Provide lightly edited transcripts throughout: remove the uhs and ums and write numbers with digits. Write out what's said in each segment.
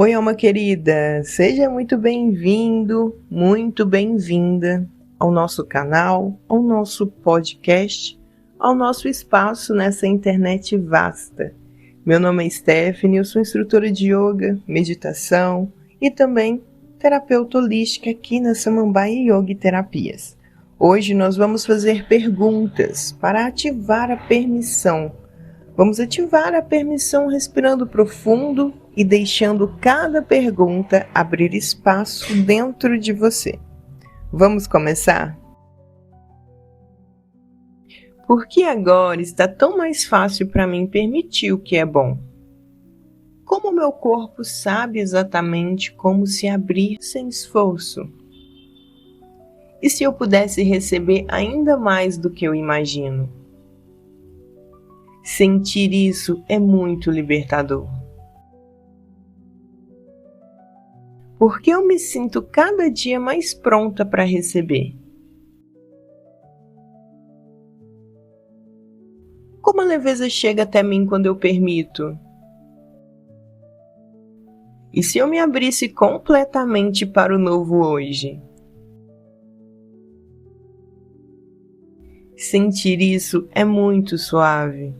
Oi, alma querida, seja muito bem-vindo, muito bem-vinda ao nosso canal, ao nosso podcast, ao nosso espaço nessa internet vasta. Meu nome é Stephanie, eu sou instrutora de yoga, meditação e também terapeuta holística aqui na Samambaia Yoga e Terapias. Hoje nós vamos fazer perguntas para ativar a permissão. Vamos ativar a permissão respirando profundo e deixando cada pergunta abrir espaço dentro de você. Vamos começar? Por que agora está tão mais fácil para mim permitir o que é bom? Como meu corpo sabe exatamente como se abrir sem esforço? E se eu pudesse receber ainda mais do que eu imagino? Sentir isso é muito libertador. Porque eu me sinto cada dia mais pronta para receber. Como a leveza chega até mim quando eu permito? E se eu me abrisse completamente para o novo hoje? Sentir isso é muito suave.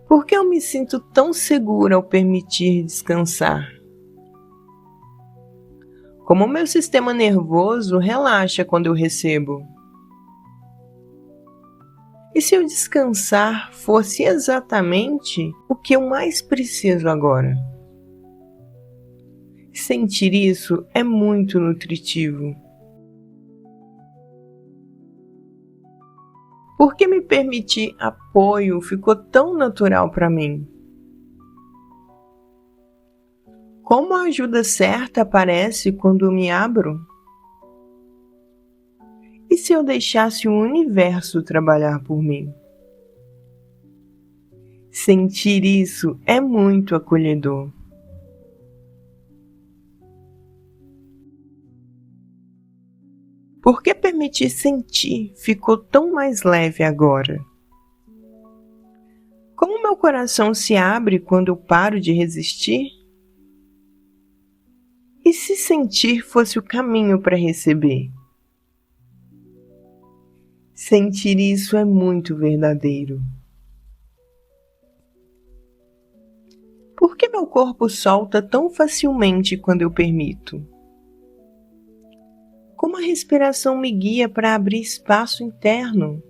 Por que eu me sinto tão segura ao permitir descansar? Como o meu sistema nervoso relaxa quando eu recebo? E se eu descansar fosse exatamente o que eu mais preciso agora? Sentir isso é muito nutritivo. Por que me permitir apoio ficou tão natural para mim? Como a ajuda certa aparece quando eu me abro? E se eu deixasse o universo trabalhar por mim? Sentir isso é muito acolhedor. Por que permitir sentir ficou tão mais leve agora? Como meu coração se abre quando eu paro de resistir? E se sentir fosse o caminho para receber? Sentir isso é muito verdadeiro. Por que meu corpo solta tão facilmente quando eu permito? Como a respiração me guia para abrir espaço interno?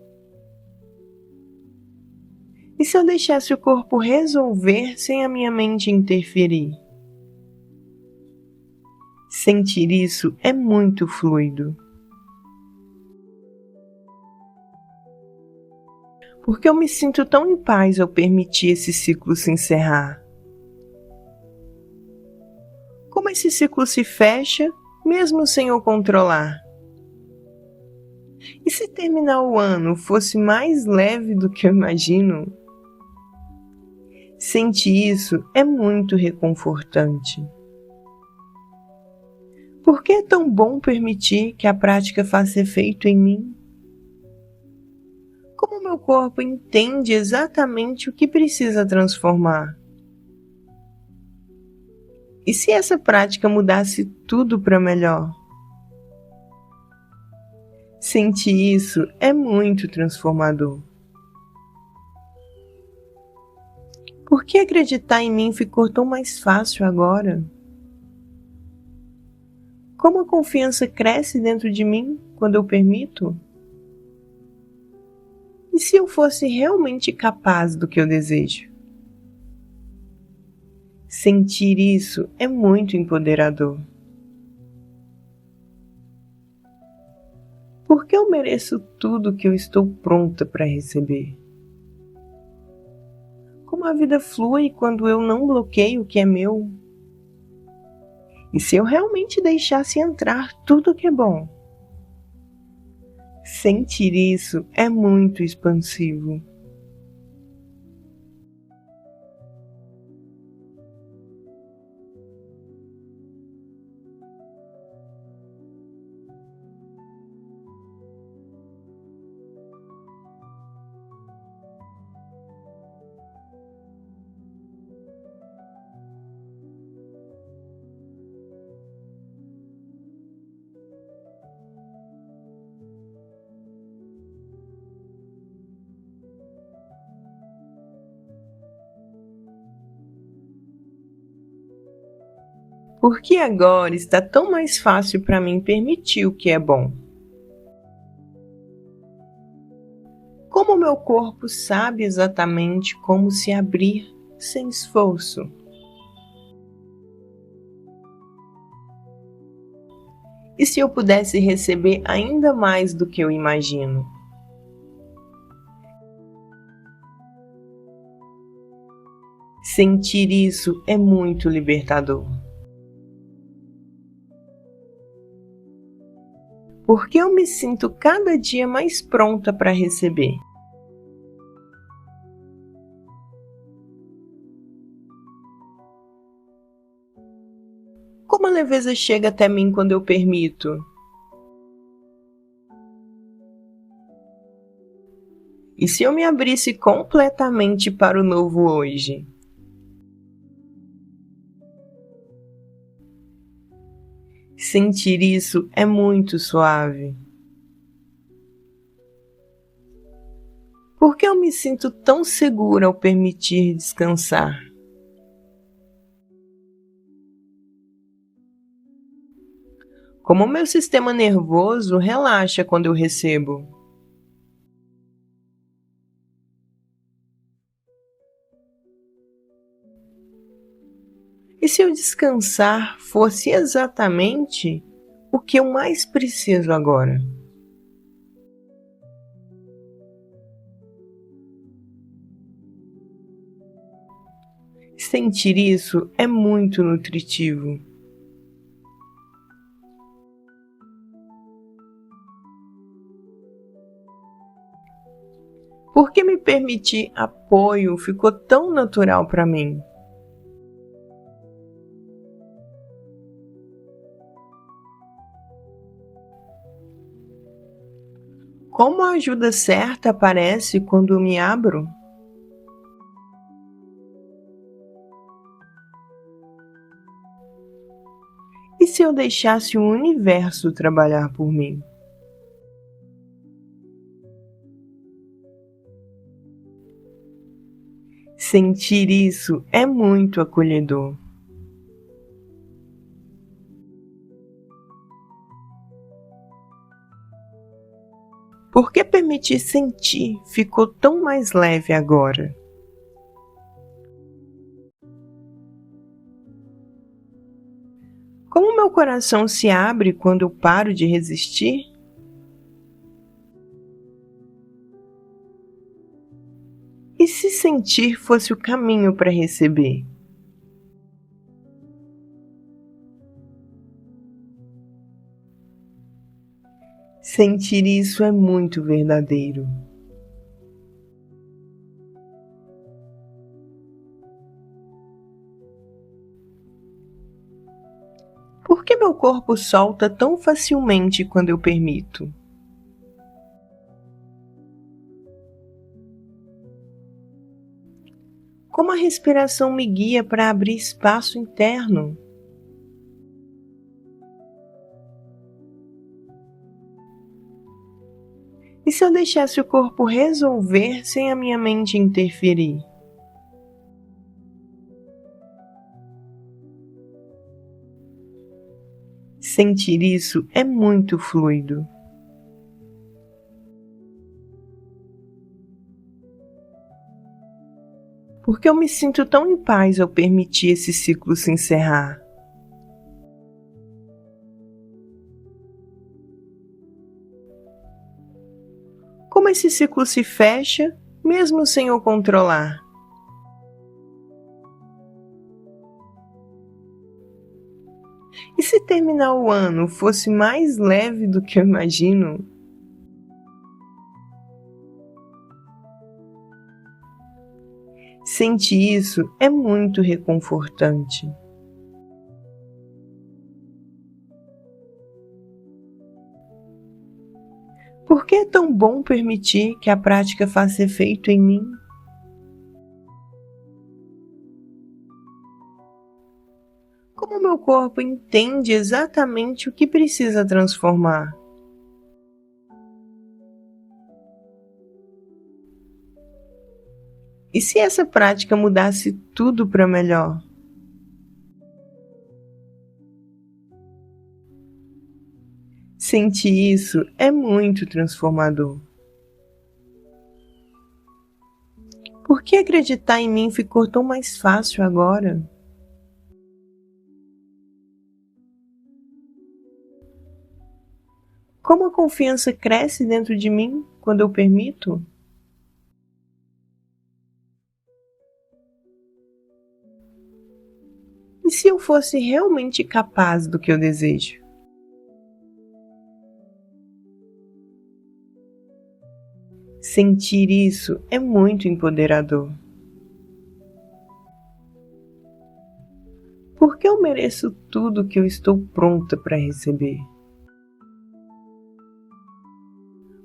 E se eu deixasse o corpo resolver sem a minha mente interferir? Sentir isso é muito fluido. Por que eu me sinto tão em paz ao permitir esse ciclo se encerrar? Como esse ciclo se fecha, mesmo sem eu controlar? E se terminar o ano fosse mais leve do que eu imagino? Sentir isso é muito reconfortante. Por que é tão bom permitir que a prática faça efeito em mim? Como meu corpo entende exatamente o que precisa transformar? E se essa prática mudasse tudo para melhor? Sentir isso é muito transformador. Por que acreditar em mim ficou tão mais fácil agora? Como a confiança cresce dentro de mim quando eu permito? E se eu fosse realmente capaz do que eu desejo? Sentir isso é muito empoderador. Por que eu mereço tudo que eu estou pronta para receber? Como a vida flui quando eu não bloqueio o que é meu? E se eu realmente deixasse entrar tudo que é bom? Sentir isso é muito expansivo. Porque agora está tão mais fácil para mim permitir o que é bom. Como meu corpo sabe exatamente como se abrir sem esforço. E se eu pudesse receber ainda mais do que eu imagino? Sentir isso é muito libertador. Porque eu me sinto cada dia mais pronta para receber. Como a leveza chega até mim quando eu permito? E se eu me abrisse completamente para o novo hoje? Sentir isso é muito suave. Por que eu me sinto tão segura ao permitir descansar? Como o meu sistema nervoso relaxa quando eu recebo. E se eu descansar fosse exatamente o que eu mais preciso agora? Sentir isso é muito nutritivo. Por que me permitir apoio ficou tão natural para mim? Como a ajuda certa aparece quando me abro? E se eu deixasse o universo trabalhar por mim? Sentir isso é muito acolhedor. Por que permitir sentir ficou tão mais leve agora? Como meu coração se abre quando eu paro de resistir? E se sentir fosse o caminho para receber? Sentir isso é muito verdadeiro. Por que meu corpo solta tão facilmente quando eu permito? Como a respiração me guia para abrir espaço interno? E se eu deixasse o corpo resolver sem a minha mente interferir? Sentir isso é muito fluido. Porque eu me sinto tão em paz ao permitir esse ciclo se encerrar. Como esse ciclo se fecha, mesmo sem eu controlar? E se terminar o ano fosse mais leve do que eu imagino? Sentir isso é muito reconfortante. Por que é tão bom permitir que a prática faça efeito em mim? Como meu corpo entende exatamente o que precisa transformar? E se essa prática mudasse tudo para melhor? Sentir isso é muito transformador. Por que acreditar em mim ficou tão mais fácil agora? Como a confiança cresce dentro de mim quando eu permito? E se eu fosse realmente capaz do que eu desejo? Sentir isso é muito empoderador. Porque eu mereço tudo que eu estou pronta para receber.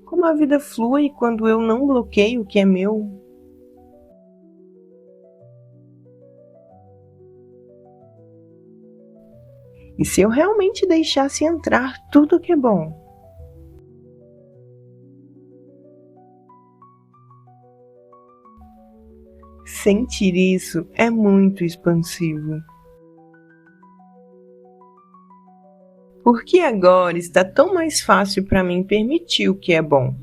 Como a vida flui quando eu não bloqueio o que é meu. E se eu realmente deixasse entrar tudo que é bom? Sentir isso é muito expansivo. Porque agora está tão mais fácil para mim permitir o que é bom.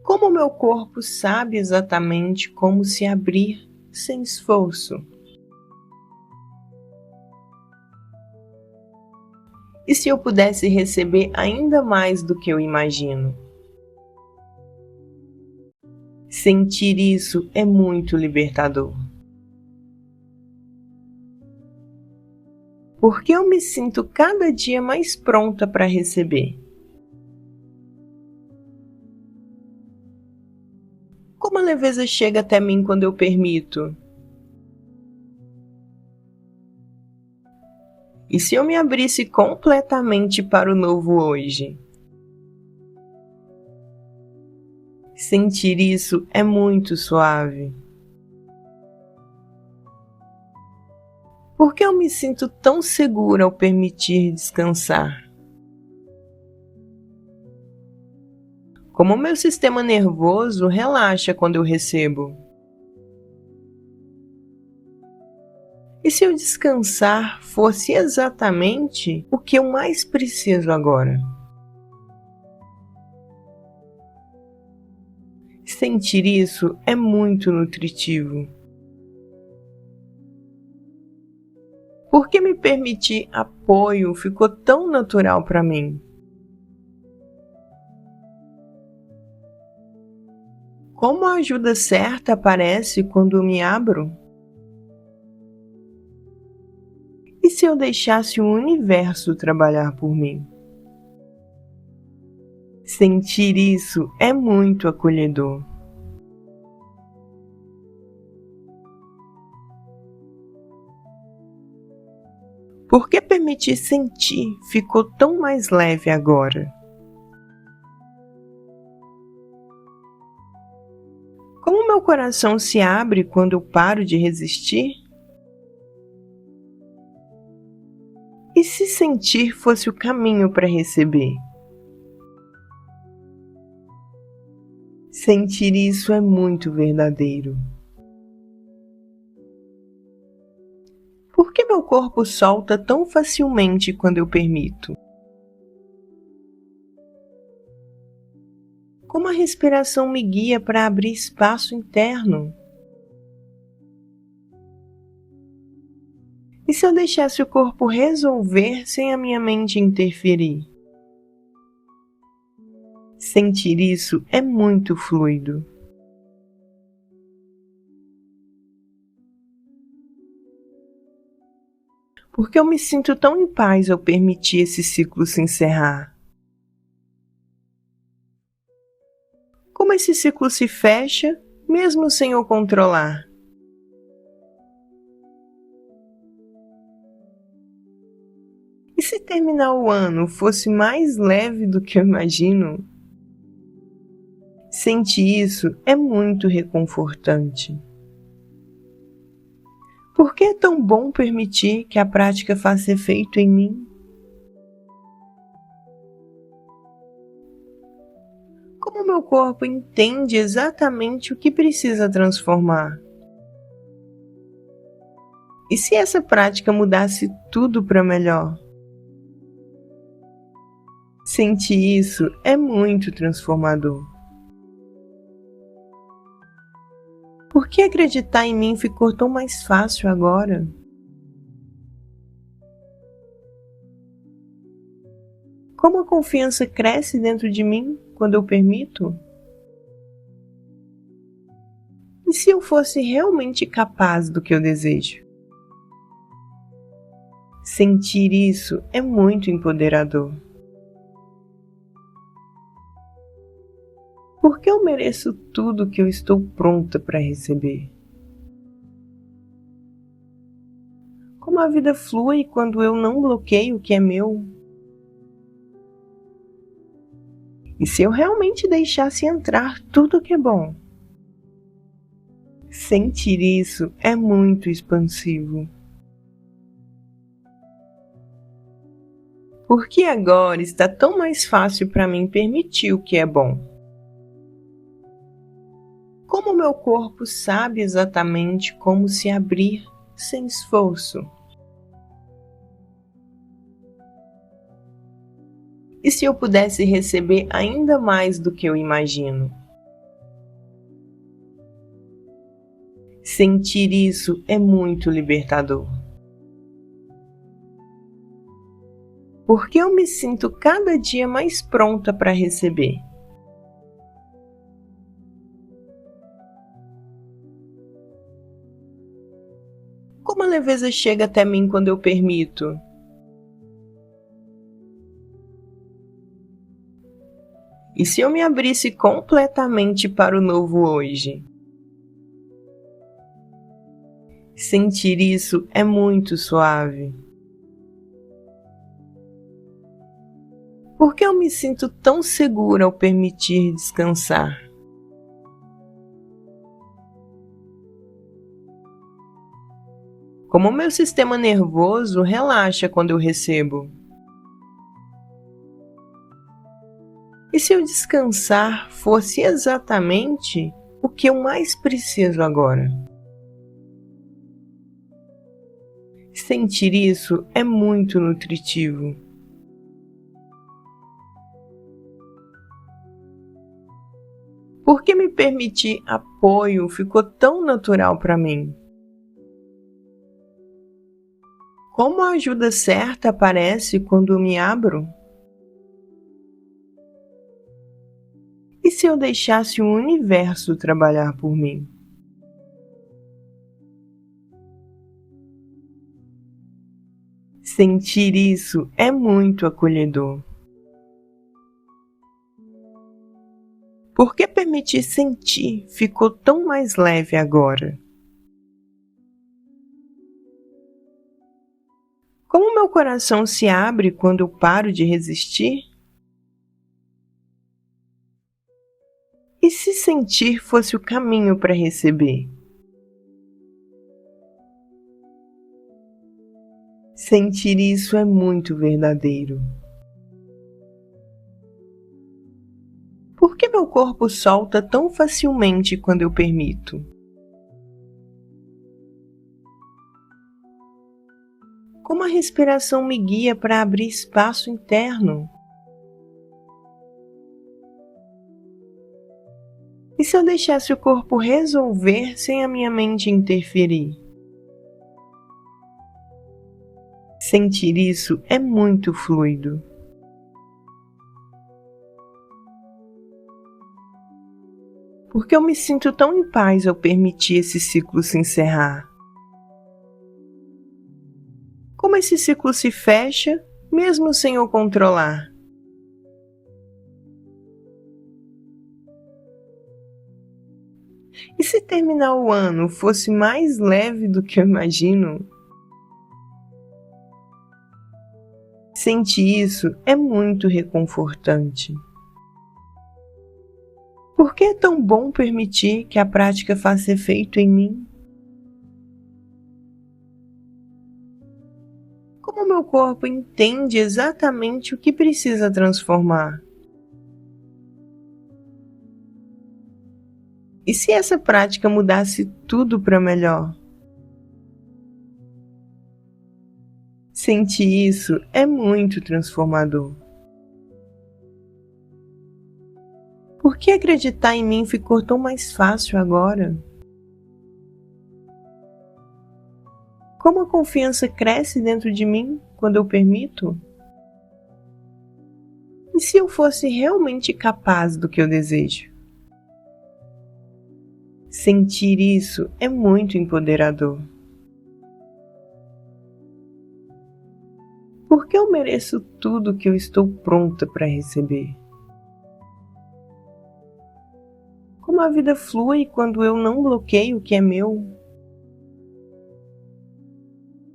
Como o meu corpo sabe exatamente como se abrir sem esforço? E se eu pudesse receber ainda mais do que eu imagino? Sentir isso é muito libertador. Porque eu me sinto cada dia mais pronta para receber. Como a leveza chega até mim quando eu permito? E se eu me abrisse completamente para o novo hoje? Sentir isso é muito suave. Por que eu me sinto tão segura ao permitir descansar? Como o meu sistema nervoso relaxa quando eu recebo? E se eu descansar fosse exatamente o que eu mais preciso agora? Sentir isso é muito nutritivo. Por que me permitir apoio ficou tão natural para mim? Como a ajuda certa aparece quando eu me abro? E se eu deixasse o universo trabalhar por mim? Sentir isso é muito acolhedor. Por que permitir sentir ficou tão mais leve agora? Como meu coração se abre quando eu paro de resistir? E se sentir fosse o caminho para receber? Sentir isso é muito verdadeiro. Por que meu corpo solta tão facilmente quando eu permito? Como a respiração me guia para abrir espaço interno? E se eu deixasse o corpo resolver sem a minha mente interferir? Sentir isso é muito fluido. Porque eu me sinto tão em paz ao permitir esse ciclo se encerrar. Como esse ciclo se fecha, mesmo sem eu controlar? E se terminar o ano fosse mais leve do que eu imagino? Sentir isso é muito reconfortante. Por que é tão bom permitir que a prática faça efeito em mim? Como meu corpo entende exatamente o que precisa transformar? E se essa prática mudasse tudo para melhor? Sentir isso é muito transformador. Por que acreditar em mim ficou tão mais fácil agora? Como a confiança cresce dentro de mim quando eu permito? E se eu fosse realmente capaz do que eu desejo? Sentir isso é muito empoderador. Porque eu mereço tudo que eu estou pronta para receber. Como a vida flui quando eu não bloqueio o que é meu. E se eu realmente deixasse entrar tudo que é bom? Sentir isso é muito expansivo. Porque agora está tão mais fácil para mim permitir o que é bom. Como meu corpo sabe exatamente como se abrir sem esforço. E se eu pudesse receber ainda mais do que eu imagino? Sentir isso é muito libertador. Porque eu me sinto cada dia mais pronta para receber. Como a leveza chega até mim quando eu permito? E se eu me abrisse completamente para o novo hoje? Sentir isso é muito suave. Por que eu me sinto tão segura ao permitir descansar? Como o meu sistema nervoso relaxa quando eu recebo? E se eu descansar fosse exatamente o que eu mais preciso agora? Sentir isso é muito nutritivo. Por que me permitir apoio ficou tão natural para mim? Como a ajuda certa aparece quando eu me abro? E se eu deixasse o universo trabalhar por mim? Sentir isso é muito acolhedor. Por que permitir sentir ficou tão mais leve agora? Como meu coração se abre quando eu paro de resistir? E se sentir fosse o caminho para receber? Sentir isso é muito verdadeiro. Por que meu corpo solta tão facilmente quando eu permito? Como a respiração me guia para abrir espaço interno? E se eu deixasse o corpo resolver sem a minha mente interferir? Sentir isso é muito fluido. Porque eu me sinto tão em paz ao permitir esse ciclo se encerrar. Como esse ciclo se fecha, mesmo sem eu controlar? E se terminar o ano fosse mais leve do que eu imagino? Sentir isso é muito reconfortante. Por que é tão bom permitir que a prática faça efeito em mim? Como meu corpo entende exatamente o que precisa transformar? E se essa prática mudasse tudo para melhor? Sentir isso é muito transformador. Por que acreditar em mim ficou tão mais fácil agora? Como a confiança cresce dentro de mim quando eu permito? E se eu fosse realmente capaz do que eu desejo? Sentir isso é muito empoderador. Porque eu mereço tudo que eu estou pronta para receber. Como a vida flui quando eu não bloqueio o que é meu.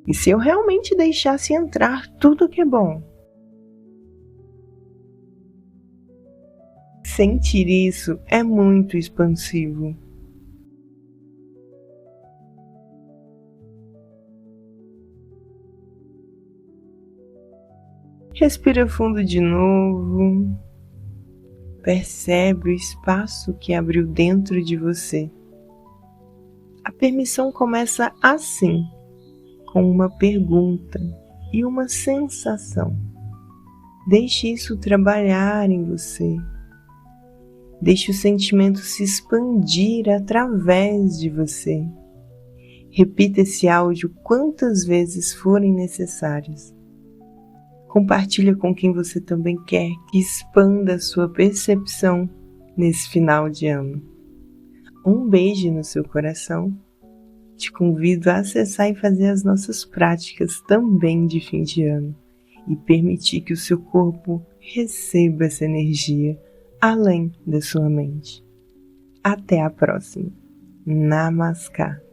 E se eu realmente deixasse entrar tudo que é bom? Sentir isso é muito expansivo. Respira fundo de novo. Percebe o espaço que abriu dentro de você. A permissão começa assim, com uma pergunta e uma sensação. Deixe isso trabalhar em você. Deixe o sentimento se expandir através de você. Repita esse áudio quantas vezes forem necessárias. Compartilha com quem você também quer que expanda a sua percepção nesse final de ano. Um beijo no seu coração. Te convido a acessar e fazer as nossas práticas também de fim de ano e permitir que o seu corpo receba essa energia além da sua mente. Até a próxima. Namaskar.